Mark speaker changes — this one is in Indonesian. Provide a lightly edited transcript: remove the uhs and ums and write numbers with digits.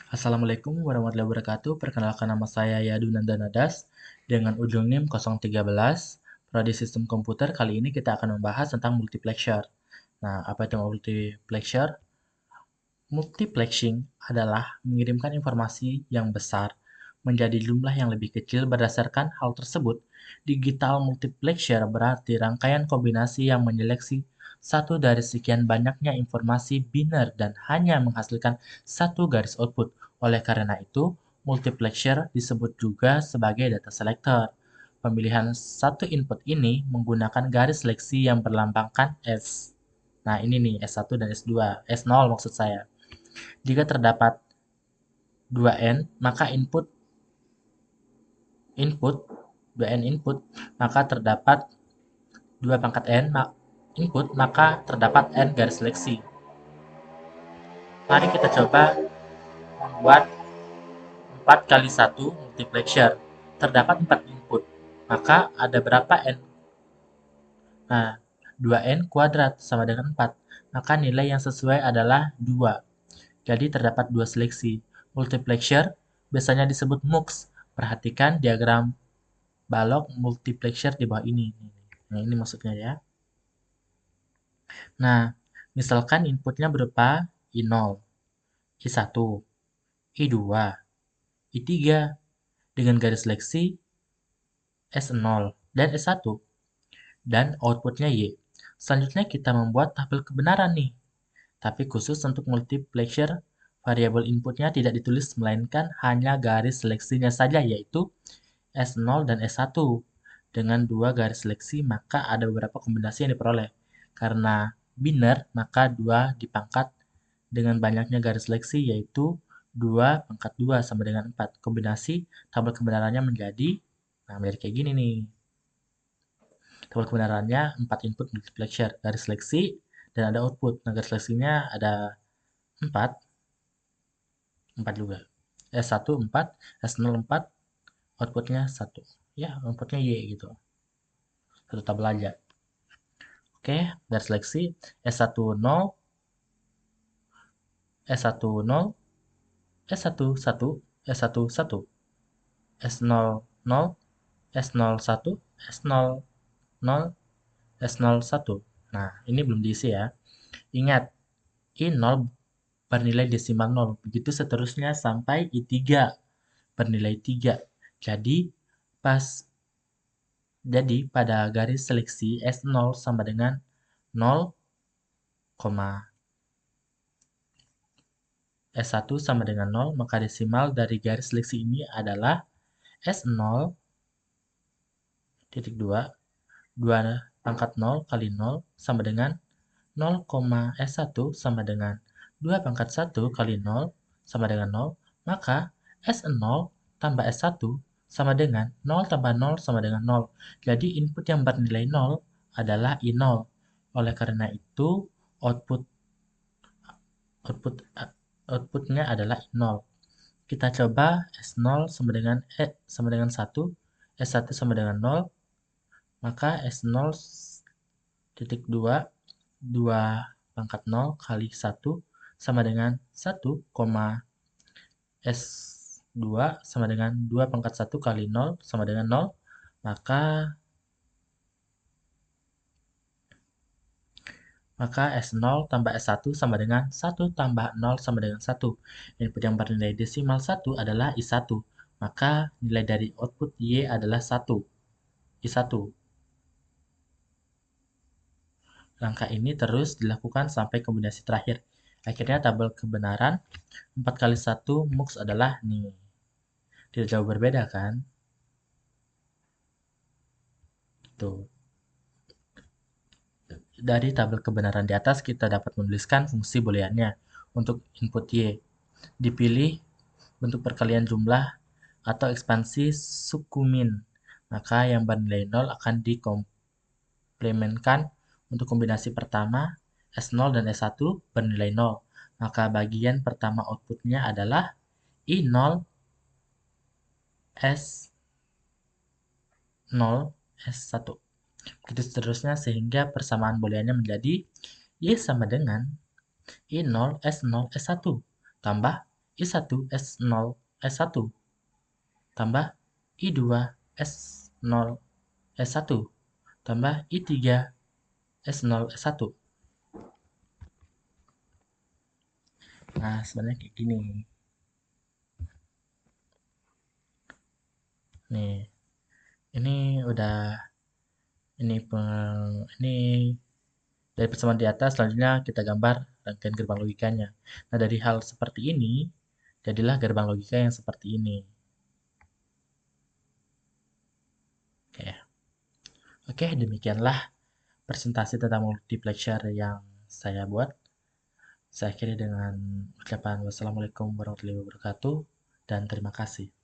Speaker 1: Assalamualaikum warahmatullahi wabarakatuh. Perkenalkan nama saya Yadunanda Nadas dengan ujung NIM 013. Prodi Sistem Komputer kali ini kita akan membahas tentang multiplexer. Nah, apa itu multiplexer? Multiplexing adalah mengirimkan informasi yang besar menjadi jumlah yang lebih kecil. Berdasarkan hal tersebut, digital multiplexer berarti rangkaian kombinasi yang menyeleksi satu dari sekian banyaknya informasi biner dan hanya menghasilkan satu garis output. Oleh karena itu, multiplexer disebut juga sebagai data selector. Pemilihan satu input ini menggunakan garis seleksi yang berlambangkan S. Nah, ini nih S1 dan S2, S0 maksud saya. Jika terdapat 2N, maka input 2N input, maka terdapat 2 pangkat N input, maka terdapat N garis seleksi. Mari kita coba membuat 4 kali 1 multiplexer. Terdapat 4 input, maka ada berapa N? Nah, 2N kuadrat sama dengan 4. Maka nilai yang sesuai adalah 2. Jadi terdapat 2 seleksi. Multiplexer biasanya disebut MUX. Perhatikan diagram balok multiplexer di bawah ini. Nah, ini maksudnya ya. Nah, misalkan inputnya berupa I0, I1, I2, I3 dengan garis seleksi S0 dan S1 dan outputnya Y. Selanjutnya kita membuat tabel kebenaran nih. Tapi khusus untuk multiplexer, variabel inputnya tidak ditulis melainkan hanya garis seleksinya saja, yaitu S0 dan S1. Dengan dua garis seleksi, maka ada beberapa kombinasi yang diperoleh. Karena biner, maka 2 dipangkat dengan banyaknya garis seleksi, yaitu 2 pangkat 2 sama dengan 4. Kombinasi tabel kebenarannya menjadi kayak gini nih. Tabel kebenarannya 4 input multiplexer, garis seleksi, dan ada output. Nah, garis seleksinya ada 4 juga. S1 4, S0 4, outputnya 1. Ya, outputnya Y gitu. Satu tabel aja. Oke, garis seleksi S1 0, S1 0, S1 1, S1 1, S0 0, S0 1, S0 0, S0 1. Nah, ini belum diisi ya. Ingat, I0 bernilai desimal 0. Begitu seterusnya sampai I3 bernilai 3. Jadi, pada garis seleksi S0 sama dengan 0, S1 sama dengan 0, maka desimal dari garis seleksi ini adalah S0 titik 2, 2 pangkat 0 kali 0 sama dengan 0, S1 sama dengan 2 pangkat 1 kali 0 sama dengan 0, maka S0 tambah S1 sama dengan 0 tambah 0 sama dengan 0. Jadi input yang bernilai 0 adalah I0. Oleh karena itu, output outputnya adalah I0. Kita coba S0 sama dengan 1, S1 sama dengan 0, maka S0 titik 2, 2 pangkat 0 kali 1 sama dengan 1, S2 sama dengan 2 pangkat 1 kali 0 sama dengan 0, maka S0 tambah S1 sama dengan 1 tambah 0 sama dengan 1. Input yang bernilai desimal 1 adalah I1. Maka nilai dari output Y adalah 1. I1. Langkah ini terus dilakukan sampai kombinasi terakhir. Akhirnya tabel kebenaran 4 kali 1 MUX adalah nih. Tidak jauh berbeda kan? Tuh. Dari tabel kebenaran di atas kita dapat menuliskan fungsi booleannya. Untuk input Y, dipilih bentuk perkalian jumlah atau ekspansi suku min. Maka yang bernilai 0 akan dikomplementkan untuk kombinasi pertama S0 dan S1 bernilai 0. Maka bagian pertama outputnya adalah I0 S0 S1. Begitu seterusnya sehingga persamaan booleannya menjadi Y sama dengan I0 S0 S1 tambah I1 S0 S1 tambah I2 S0 S1 tambah I3 S0 S1. Nah, sebenarnya kayak gini. Nih, ini udah ini dari persamaan di atas, selanjutnya kita gambar rangkaian gerbang logikanya. Nah, dari hal seperti ini, jadilah gerbang logika yang seperti ini. Oke, Oke, demikianlah presentasi tentang multiplexer yang saya buat. Saya akhiri dengan ucapan wassalamualaikum warahmatullahi wabarakatuh dan terima kasih.